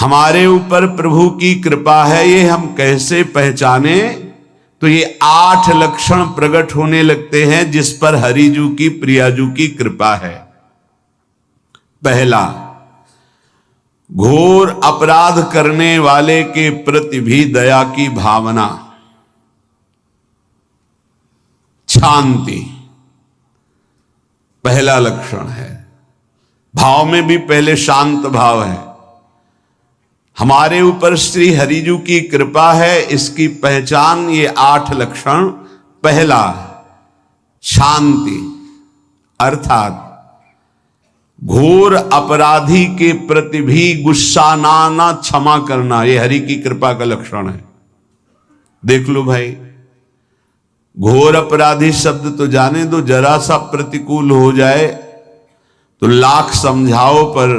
हमारे ऊपर प्रभु की कृपा है ये हम कैसे पहचाने? तो ये 8 लक्षण प्रकट होने लगते हैं जिस पर हरिजू की प्रियाजू की कृपा है। पहला, घोर अपराध करने वाले के प्रति भी दया की भावना, शांति पहला लक्षण है। भाव में भी पहले शांत भाव है। हमारे ऊपर श्री हरिजू की कृपा है, इसकी पहचान ये 8 लक्षण। पहला, शांति, अर्थात घोर अपराधी के प्रति भी गुस्सा ना क्षमा करना, ये हरि की कृपा का लक्षण है। देख लो भाई, घोर अपराधी शब्द तो जाने दो, जरा सा प्रतिकूल हो जाए तो लाख समझाओ पर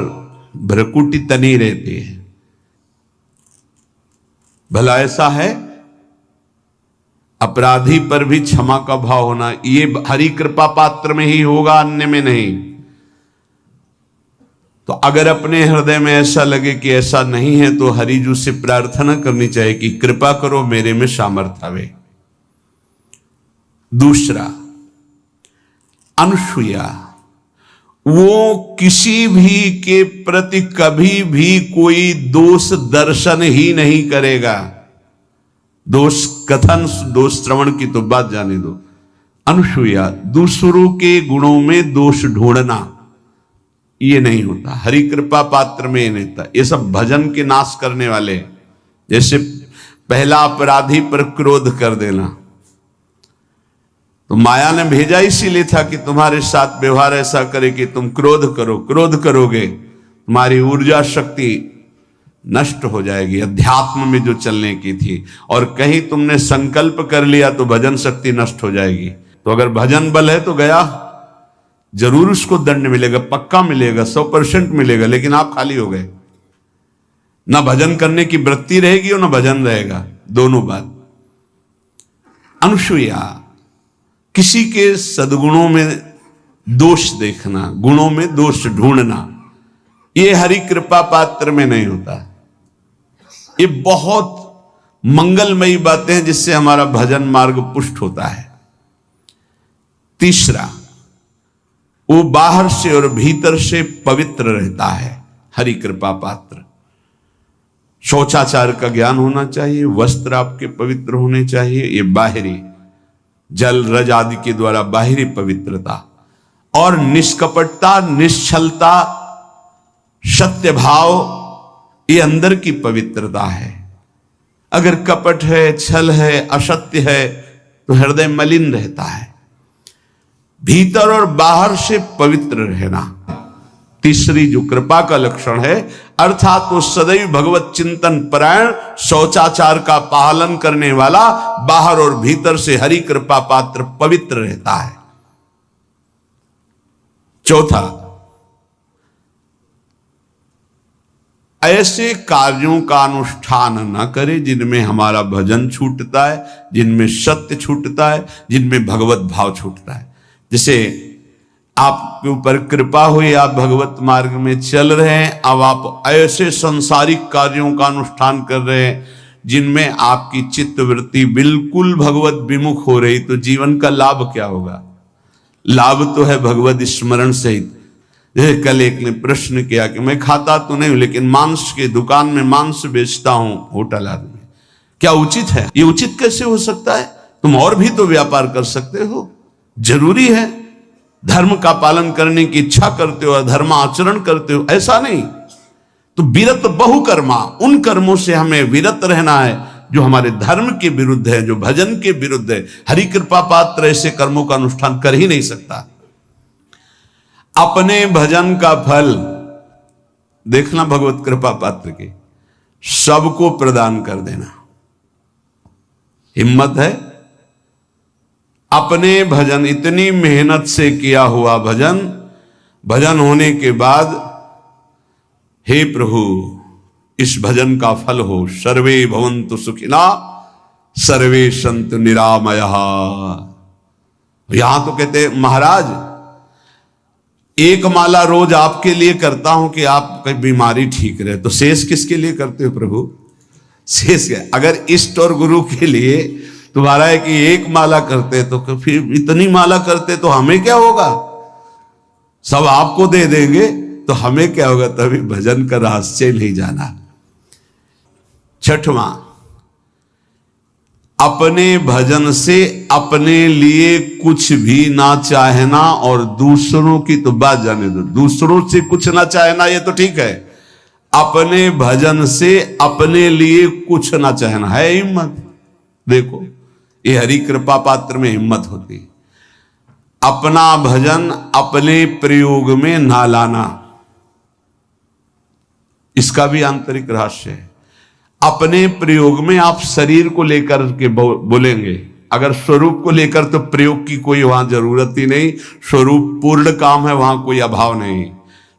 भ्रकुटी तनी रहती है। भला ऐसा है? अपराधी पर भी क्षमा का भाव होना, ये हरि कृपा पात्र में ही होगा, अन्य में नहीं। तो अगर अपने हृदय में ऐसा लगे कि ऐसा नहीं है तो हरिजू से प्रार्थना करनी चाहिए कि कृपा करो, मेरे में सामर्थ्य आवे। दूसरा, अनुसूया, वो किसी भी के प्रति कभी भी कोई दोष दर्शन ही नहीं करेगा। दोष कथन, दोष श्रवण की तो बात जाने दो। अनुसूया, दूसरों के गुणों में दोष ढूंढना ये नहीं होता। हरि कृपा पात्र में ये नहीं होता। ये सब भजन के नाश करने वाले, जैसे पहला अपराधी पर क्रोध कर देना, तो माया ने भेजा इसीलिए था कि तुम्हारे साथ व्यवहार ऐसा करे कि तुम क्रोध करो। क्रोध करोगे तुम्हारी ऊर्जा शक्ति नष्ट हो जाएगी, अध्यात्म में जो चलने की थी। और कहीं तुमने संकल्प कर लिया तो भजन शक्ति नष्ट हो जाएगी। तो अगर भजन बल है तो गया, जरूर उसको दंड मिलेगा, पक्का मिलेगा, 100% मिलेगा, लेकिन आप खाली हो गए। ना भजन करने की वृत्ति रहेगी और ना भजन रहेगा, दोनों बात। अनुसूया, किसी के सद्गुणों में दोष देखना, गुणों में दोष ढूंढना, ये हरि कृपा पात्र में नहीं होता। ये बहुत मंगलमयी बातें हैं जिससे हमारा भजन मार्ग पुष्ट होता है। तीसरा, वो बाहर से और भीतर से पवित्र रहता है, हरि कृपा पात्र। शौचाचार का ज्ञान होना चाहिए, वस्त्र आपके पवित्र होने चाहिए, ये बाहरी जल रज आदि के द्वारा बाहरी पवित्रता, और निष्कपटता, निश्चलता, सत्य भाव, ये अंदर की पवित्रता है। अगर कपट है, छल है, असत्य है तो हृदय मलिन रहता है। भीतर और बाहर से पवित्र रहना तीसरी जो कृपा का लक्षण है, अर्थात वो सदैव भगवत चिंतन परायण, शौचाचार का पालन करने वाला, बाहर और भीतर से हरि कृपा पात्र पवित्र रहता है। चौथा, ऐसे कार्यों का अनुष्ठान न करे जिनमें हमारा भजन छूटता है, जिनमें सत्य छूटता है, जिनमें भगवत भाव छूटता है। जैसे आपके ऊपर कृपा हुई, आप भगवत मार्ग में चल रहे हैं, अब आप ऐसे संसारिक कार्यों का अनुष्ठान कर रहे हैं जिनमें आपकी चित्तवृत्ति बिल्कुल भगवत विमुख हो रही, तो जीवन का लाभ क्या होगा? लाभ तो है भगवत स्मरण सहित। जैसे कल एक ने प्रश्न किया कि मैं खाता तो नहीं हूं लेकिन मांस की दुकान में मांस बेचता हूं, होटल आदमी, क्या उचित है? ये उचित कैसे हो सकता है? तुम और भी तो व्यापार कर सकते हो। जरूरी है धर्म का पालन करने की इच्छा करते हो, धर्म आचरण करते हो, ऐसा नहीं। तो विरत बहुकर्मा, उन कर्मों से हमें विरत रहना है जो हमारे धर्म के विरुद्ध है, जो भजन के विरुद्ध है। हरि कृपा पात्र ऐसे कर्मों का अनुष्ठान कर ही नहीं सकता। अपने भजन का फल देखना भगवत कृपा पात्र के, सबको प्रदान कर देना। हिम्मत है? अपने भजन, इतनी मेहनत से किया हुआ भजन, भजन होने के बाद हे प्रभु इस भजन का फल हो, सर्वे भवन्तु सुखिना सर्वे सन्तु निरामयः। यहां तो कहते महाराज एक माला रोज आपके लिए करता हूं कि आपकी बीमारी ठीक रहे, तो शेष किसके लिए करते हो प्रभु? शेष क्या? अगर इष्ट और गुरु के लिए तुम्हारा है कि एक माला करते तो फिर इतनी माला करते तो हमें क्या होगा? सब आपको दे देंगे तो हमें क्या होगा? तभी भजन का रहस्य नहीं जाना। छठवां, अपने भजन से अपने लिए कुछ भी ना चाहना और दूसरों की तो बात जाने दो, दूसरों से कुछ ना चाहना ये तो ठीक है, अपने भजन से अपने लिए कुछ ना चाहना है हिम्मत। देखो ये हरि कृपा पात्र में हिम्मत होती है। अपना भजन अपने प्रयोग में ना लाना, इसका भी आंतरिक रहस्य है। अपने प्रयोग में आप शरीर को लेकर के बोलेंगे, अगर स्वरूप को लेकर तो प्रयोग की कोई वहां जरूरत ही नहीं, स्वरूप पूर्ण काम है, वहां कोई अभाव नहीं।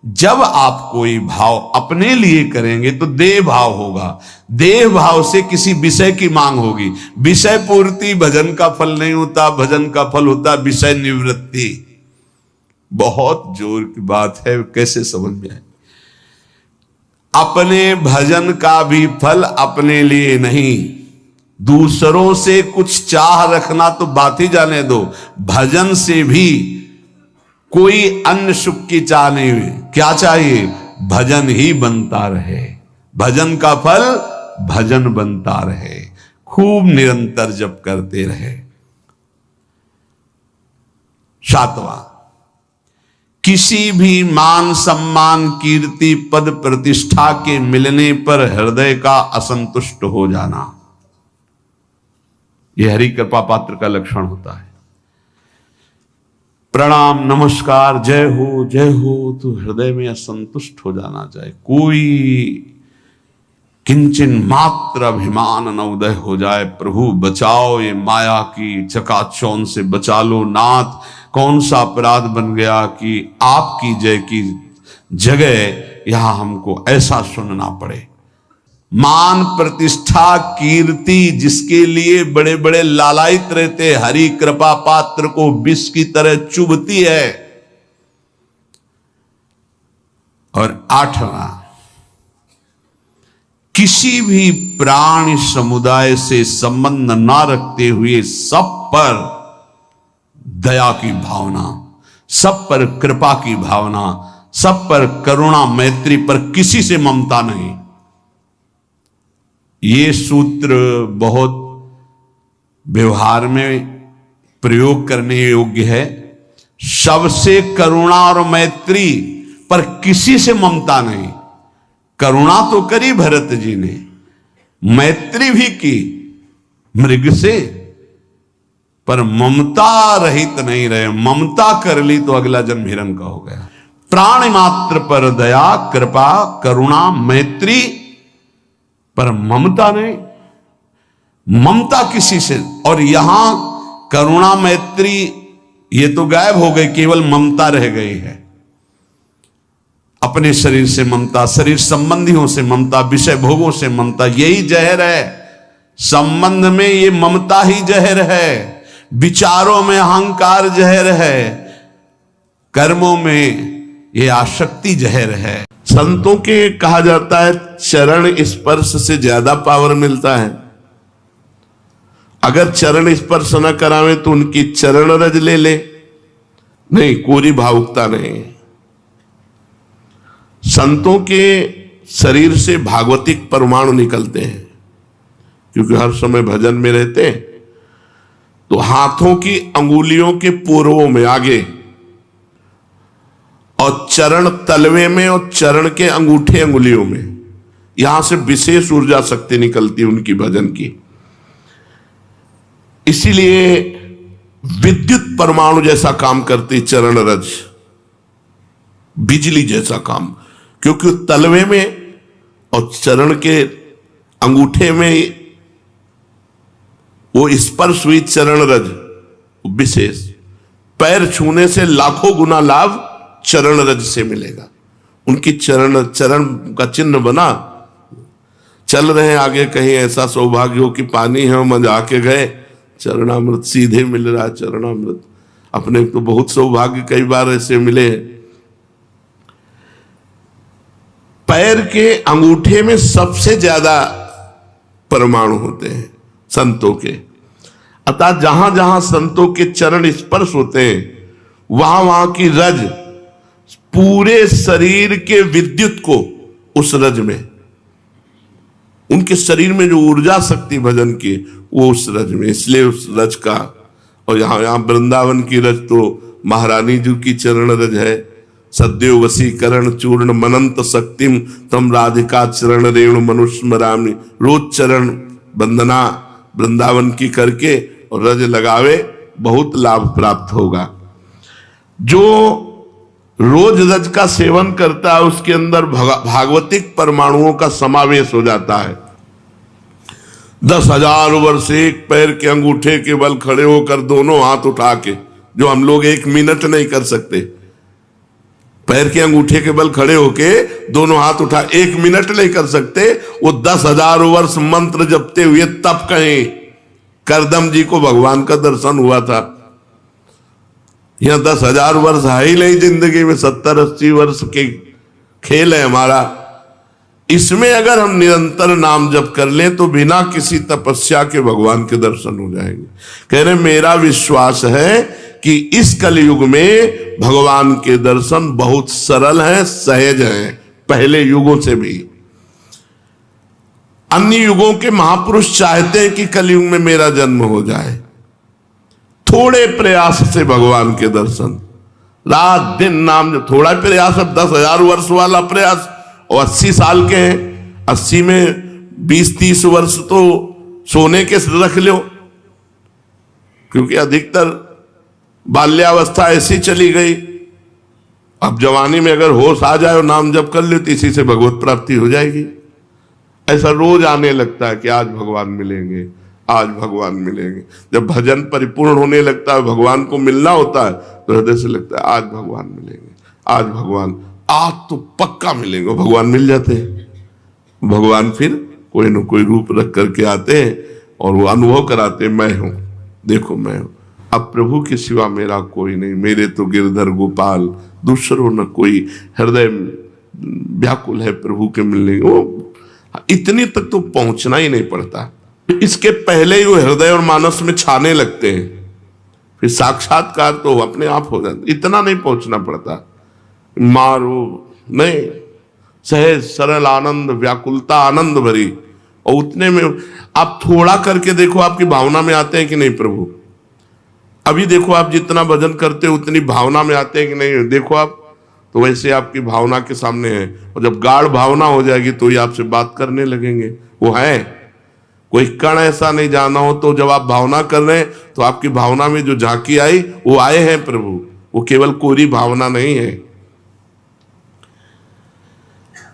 जब आप कोई भाव अपने लिए करेंगे तो देह भाव होगा, देह भाव से किसी विषय की मांग होगी। विषय पूर्ति भजन का फल नहीं होता, भजन का फल होता विषय निवृत्ति। बहुत जोर की बात है, कैसे समझ में आए? अपने भजन का भी फल अपने लिए नहीं, दूसरों से कुछ चाह रखना तो बात ही जाने दो, भजन से भी कोई अन्य सुख की चाह नहीं हुई। क्या चाहिए? भजन ही बनता रहे, भजन का फल भजन बनता रहे, खूब निरंतर जप करते रहे। सातवां, किसी भी मान सम्मान कीर्ति पद प्रतिष्ठा के मिलने पर हृदय का असंतुष्ट हो जाना, यह हरि कृपा पात्र का लक्षण होता है। प्रणाम नमस्कार जय हो तो हृदय में असंतुष्ट हो जाना चाहिए, कोई किंचन मात्र अभिमान न उदय हो जाए। प्रभु बचाओ, ये माया की चकाचौंध से बचा लो नाथ। कौन सा अपराध बन गया कि आपकी जय की जगह यहां हमको ऐसा सुनना पड़े। मान प्रतिष्ठा कीर्ति जिसके लिए बड़े बड़े लालायित रहते, हरि कृपा पात्र को विष की तरह चुभती है। और आठवां, किसी भी प्राणी समुदाय से संबंध ना रखते हुए सब पर दया की भावना, सब पर कृपा की भावना, सब पर करुणा मैत्री पर किसी से ममता नहीं। ये सूत्र बहुत व्यवहार में प्रयोग करने योग्य है। सबसे करुणा और मैत्री पर किसी से ममता नहीं। करुणा तो करी भरत जी ने, मैत्री भी की मृग से, पर ममता रहित नहीं रहे। ममता कर ली तो अगला जन्म हिरण का हो गया। प्राणी मात्र पर दया कृपा करुणा मैत्री पर ममता नहीं, ममता किसी से। और यहां करुणा मैत्री ये तो गायब हो गई, केवल ममता रह गई है। अपने शरीर से ममता, शरीर संबंधियों से ममता, विषय भोगों से ममता, यही जहर है। संबंध में ये ममता ही जहर है, विचारों में अहंकार जहर है, कर्मों में ये आसक्ति जहर है। संतों के कहा जाता है चरण स्पर्श से ज्यादा पावर मिलता है। अगर चरण स्पर्श न करावे तो उनकी चरण रज ले ले, नहीं कोरी भावुकता नहीं। संतों के शरीर से भागवतिक परमाणु निकलते हैं, क्योंकि हर समय भजन में रहते हैं। तो हाथों की अंगुलियों के पूर्वों में आगे, और चरण तलवे में, और चरण के अंगूठे अंगुलियों में, यहां से विशेष ऊर्जा शक्ति निकलती है उनकी भजन की। इसीलिए विद्युत परमाणु जैसा काम करती चरण रज, बिजली जैसा काम, क्योंकि तलवे में और चरण के अंगूठे में वो स्पर्श हुई चरण रज विशेष। पैर छूने से लाखों गुना लाभ चरण रज से मिलेगा। उनकी चरण का चिन्ह बना, चल रहे हैं आगे, कहीं ऐसा सौभाग्य हो कि पानी है मजा के गए, चरणामृत सीधे मिल रहा है। चरणामृत अपने तो बहुत सौभाग्य कई बार ऐसे मिले, पैर के अंगूठे में सबसे ज्यादा परमाणु होते हैं संतों के। अतः जहां जहां संतों के चरण स्पर्श होते हैं वहां वहां की रज पूरे शरीर के विद्युत को उस रज में, उनके शरीर में जो ऊर्जा शक्ति भजन की वो उस रज में, इसलिए उस रज का। और यहां वृंदावन की रज तो महारानी जी की चरण रज है। सद्यो वसीकरण चूर्ण मनंत शक्तिम तम राधिका चरण रेणु मनुस्मरामि। रोज चरण वंदना वृंदावन की करके और रज लगावे, बहुत लाभ प्राप्त होगा। जो रोज रज का सेवन करता है उसके अंदर भागवतिक परमाणुओं का समावेश हो जाता है। 10,000 वर्ष एक पैर के अंगूठे के बल खड़े होकर दोनों हाथ उठा के, जो हम लोग 1 मिनट नहीं कर सकते, पैर के अंगूठे के बल खड़े होके दोनों हाथ उठा 1 मिनट नहीं कर सकते, वो 10,000 वर्ष मंत्र जपते हुए तब कहीं करदम जी को भगवान का दर्शन हुआ था। यहां 10,000 वर्ष है ही नहीं जिंदगी में, 70-80 वर्ष के खेल है हमारा। इसमें अगर हम निरंतर नाम जप कर लें तो बिना किसी तपस्या के भगवान के दर्शन हो जाएंगे। कह रहे मेरा विश्वास है कि इस कलयुग में भगवान के दर्शन बहुत सरल हैं, सहज हैं, पहले युगों से भी। अन्य युगों के महापुरुष चाहते हैं कि कलयुग में मेरा जन्म हो जाए, थोड़े प्रयास से भगवान के दर्शन, रात दिन नाम, थोड़ा प्रयास, अब 10,000 वर्ष वाला प्रयास, और 80 साल के हैं, 80 में 20-30 वर्ष तो सोने के रख लो, क्योंकि अधिकतर बाल्यावस्था ऐसी चली गई। अब जवानी में अगर होश आ जाए और नाम जप कर ले तो इसी से भगवत प्राप्ति हो जाएगी। ऐसा रोज आने लगता है कि आज भगवान मिलेंगे, आज भगवान मिलेंगे। जब भजन परिपूर्ण होने लगता है, भगवान को मिलना होता है, तो हृदय से लगता है आज भगवान मिलेंगे, आज भगवान, आज तो पक्का मिलेंगे। भगवान मिल जाते हैं। भगवान फिर कोई न कोई रूप रख करके आते हैं और वो अनुभव कराते हैं, मैं हूं, देखो मैं हूं, अब प्रभु के सिवा मेरा कोई नहीं, मेरे तो गिरधर गोपाल, दूसरों न कोई, हृदय व्याकुल है प्रभु के मिलने। वो इतनी तक तो पहुंचना ही नहीं पड़ता, इसके पहले ही वो हृदय और मानस में छाने लगते हैं, फिर साक्षात्कार तो अपने आप हो जाता, इतना नहीं पहुंचना पड़ता। मारो नहीं, सहज सरल आनंद, व्याकुलता आनंद भरी, और उतने में आप थोड़ा करके देखो आपकी भावना में आते हैं कि नहीं प्रभु। अभी देखो आप जितना भजन करते हो उतनी भावना में आते हैं कि नहीं, देखो आप तो वैसे आपकी भावना के सामने है। और जब गाढ़ भावना हो जाएगी तो ही आपसे बात करने लगेंगे। वो है, कोई कण ऐसा नहीं जाना हो तो जब आप भावना कर रहे हैं तो आपकी भावना में जो झांकी आई वो आए हैं प्रभु, वो केवल कोरी भावना नहीं है।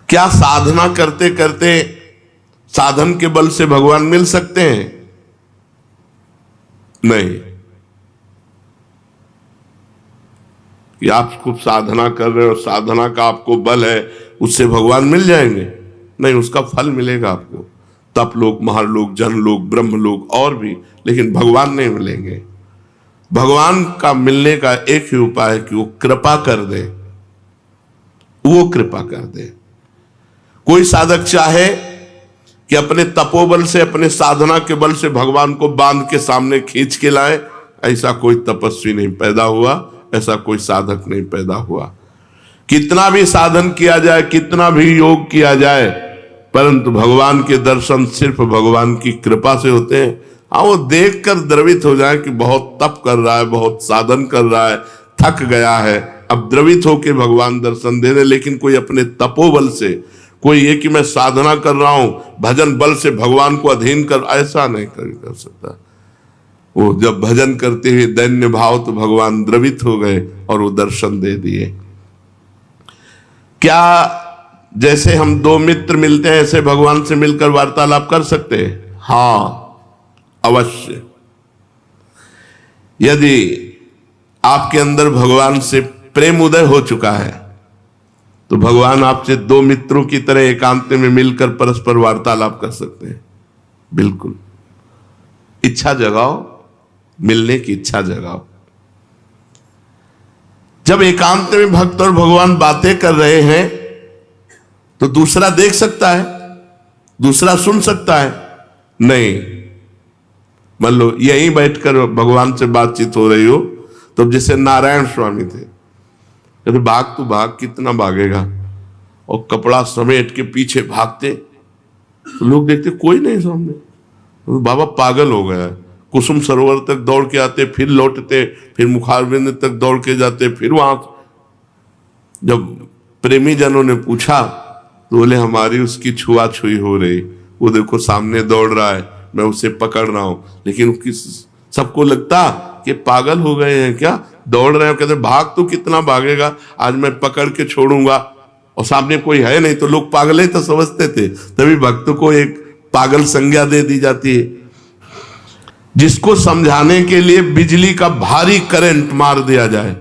क्या साधना करते करते साधन के बल से भगवान मिल सकते हैं? नहीं। कि आप खूब साधना कर रहे हो, साधना का आपको बल है, उससे भगवान मिल जाएंगे? नहीं, उसका फल मिलेगा आपको, तप लोक, महालोक, जनलोक, ब्रह्मलोक और भी, लेकिन भगवान नहीं मिलेंगे। भगवान का मिलने का एक ही उपाय है कि वो कृपा कर दे, वो कृपा कर दे। कोई साधक चाहे कि अपने तपोबल से, अपने साधना के बल से भगवान को बांध के सामने खींच के लाए, ऐसा कोई तपस्वी नहीं पैदा हुआ, ऐसा कोई साधक नहीं पैदा हुआ। कितना भी साधन किया जाए, कितना भी योग किया जाए, परंतु भगवान के दर्शन सिर्फ भगवान की कृपा से होते हैं। हाँ, वो देखकर द्रवित हो जाए कि बहुत तप कर रहा है, बहुत साधन कर रहा है, थक गया है, अब द्रवित होकर भगवान दर्शन दे दे। लेकिन कोई अपने तपोबल से, कोई ये कि मैं साधना कर रहा हूं, भजन बल से भगवान को अधीन कर, ऐसा नहीं कर सकता। वो जब भजन करते हुए दैन्य भाव, तो भगवान द्रवित हो गए और वो दर्शन दे दिए। क्या जैसे हम दो मित्र मिलते हैं ऐसे भगवान से मिलकर वार्तालाप कर सकते हैं? हाँ, अवश्य। यदि आपके अंदर भगवान से प्रेम उदय हो चुका है तो भगवान आपसे दो मित्रों की तरह एकांत में मिलकर परस्पर वार्तालाप कर सकते हैं। बिल्कुल, इच्छा जगाओ, मिलने की इच्छा जगाओ। जब एकांत में भक्त और भगवान बातें कर रहे हैं तो दूसरा देख सकता है, दूसरा सुन सकता है? नहीं। मान लो यहीं बैठकर भगवान से बातचीत हो रही हो, तो जैसे नारायण स्वामी थे, कहते भाग तू भाग, कितना भागेगा, और कपड़ा समेट के पीछे भागते, तो लोग देखते कोई नहीं सामने, तो बाबा पागल हो गया है। कुसुम सरोवर तक दौड़ के आते, फिर लौटते, फिर मुखारबिंद तक दौड़ के जाते, फिर वहां। जब प्रेमी जनों ने पूछा तो बोले हमारी उसकी छुआछुई हो रही, वो देखो सामने दौड़ रहा है, मैं उसे पकड़ रहा हूं। लेकिन सबको लगता कि पागल हो गए हैं क्या, दौड़ रहे हैं। कहते भाग तो कितना भागेगा, आज मैं पकड़ के छोड़ूंगा, और सामने कोई है नहीं। तो लोग पागल ही तो समझते थे, तभी भक्त को एक पागल संज्ञा दे दी जाती है। जिसको समझाने के लिए बिजली का भारी करंट मार दिया जाए,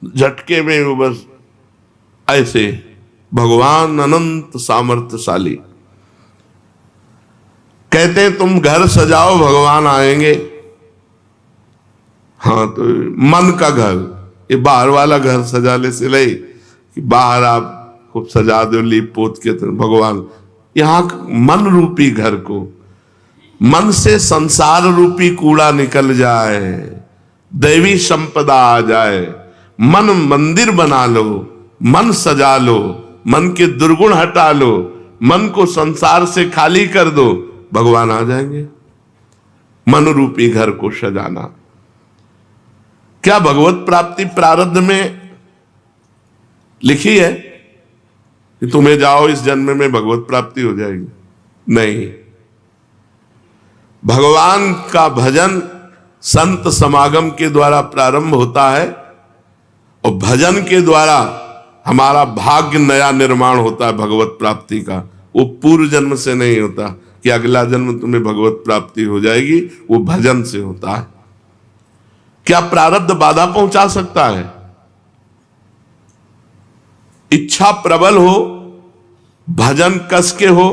झटके में वो बस ऐसे। भगवान अनंत सामर्थ्यशाली। कहते हैं तुम घर सजाओ भगवान आएंगे। हाँ, तो मन का घर, ये बाहर वाला घर सजाने से नहीं कि बाहर आप खूब सजा दो लीप पोत के, तो भगवान यहां मन रूपी घर को, मन से संसार रूपी कूड़ा निकल जाए, दैवी संपदा आ जाए, मन मंदिर बना लो, मन सजा लो, मन के दुर्गुण हटा लो, मन को संसार से खाली कर दो, भगवान आ जाएंगे। मन रूपी घर को सजाना। क्या भगवत प्राप्ति प्रारब्ध में लिखी है कि तुम्हें जाओ इस जन्म में भगवत प्राप्ति हो जाएगी? नहीं। भगवान का भजन संत समागम के द्वारा प्रारंभ होता है, और भजन के द्वारा हमारा भाग्य नया निर्माण होता है भगवत प्राप्ति का। वो पूर्व जन्म से नहीं होता कि अगला जन्म तुम्हें भगवत प्राप्ति हो जाएगी, वो भजन से होता है। क्या प्रारब्ध बाधा पहुंचा सकता है? इच्छा प्रबल हो, भजन कस के हो,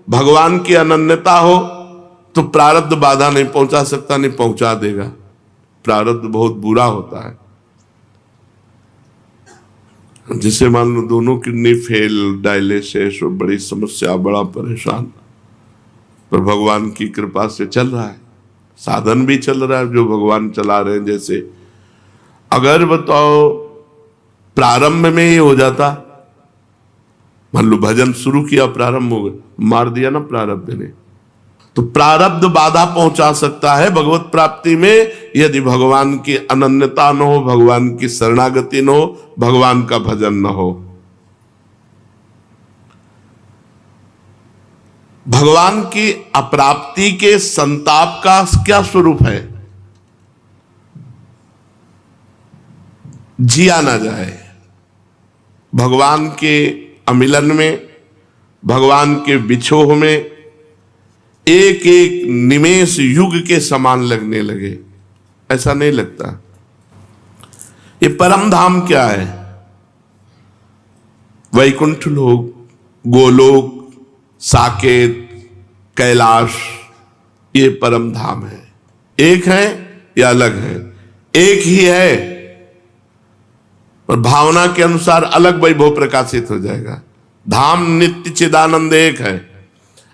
भगवान की अनन्यता हो, तो प्रारब्ध बाधा नहीं पहुंचा सकता, नहीं पहुंचा देगा। प्रारब्ध बहुत बुरा होता है। जिसे मान लो दोनों किडनी फेल, डायलिसिस, बड़ी समस्या, बड़ा परेशान, पर भगवान की कृपा से चल रहा है, साधन भी चल रहा है जो भगवान चला रहे हैं। जैसे अगर बताओ प्रारंभ में ही हो जाता, मान लो भजन शुरू किया, प्रारंभ हो गया, मार दिया ना प्रारब्ध ने। तो प्रारब्ध बाधा पहुंचा सकता है भगवत प्राप्ति में, यदि भगवान की अनन्यता न हो, भगवान की शरणागति न हो, भगवान का भजन न हो। भगवान की अप्राप्ति के संताप का क्या स्वरूप है? जिया ना जाए। भगवान के अमिलन में, भगवान के बिछोह में एक एक निमेष युग के समान लगने लगे। ऐसा नहीं लगता। ये परम धाम क्या है? वैकुंठ लोक, गोलोक, साकेत, कैलाश, ये परम धाम है। एक है या अलग है? एक ही है, और भावना के अनुसार अलग वैभव प्रकाशित हो जाएगा। धाम नित्य चिदानंद एक है।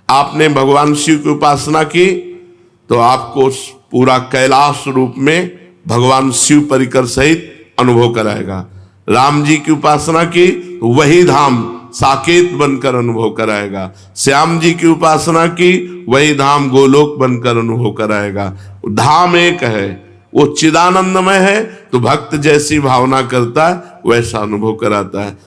आपने भगवान शिव की उपासना की तो आपको पूरा कैलाश रूप में भगवान शिव परिकर सहित अनुभव कराएगा। राम जी की उपासना की तो वही धाम साकेत बनकर अनुभव कराएगा। श्याम जी की उपासना की वही धाम गोलोक बनकर अनुभव कराएगा। धाम एक है, वो चिदानंदमय है, तो भक्त जैसी भावना करता है वैसा अनुभव कराता है।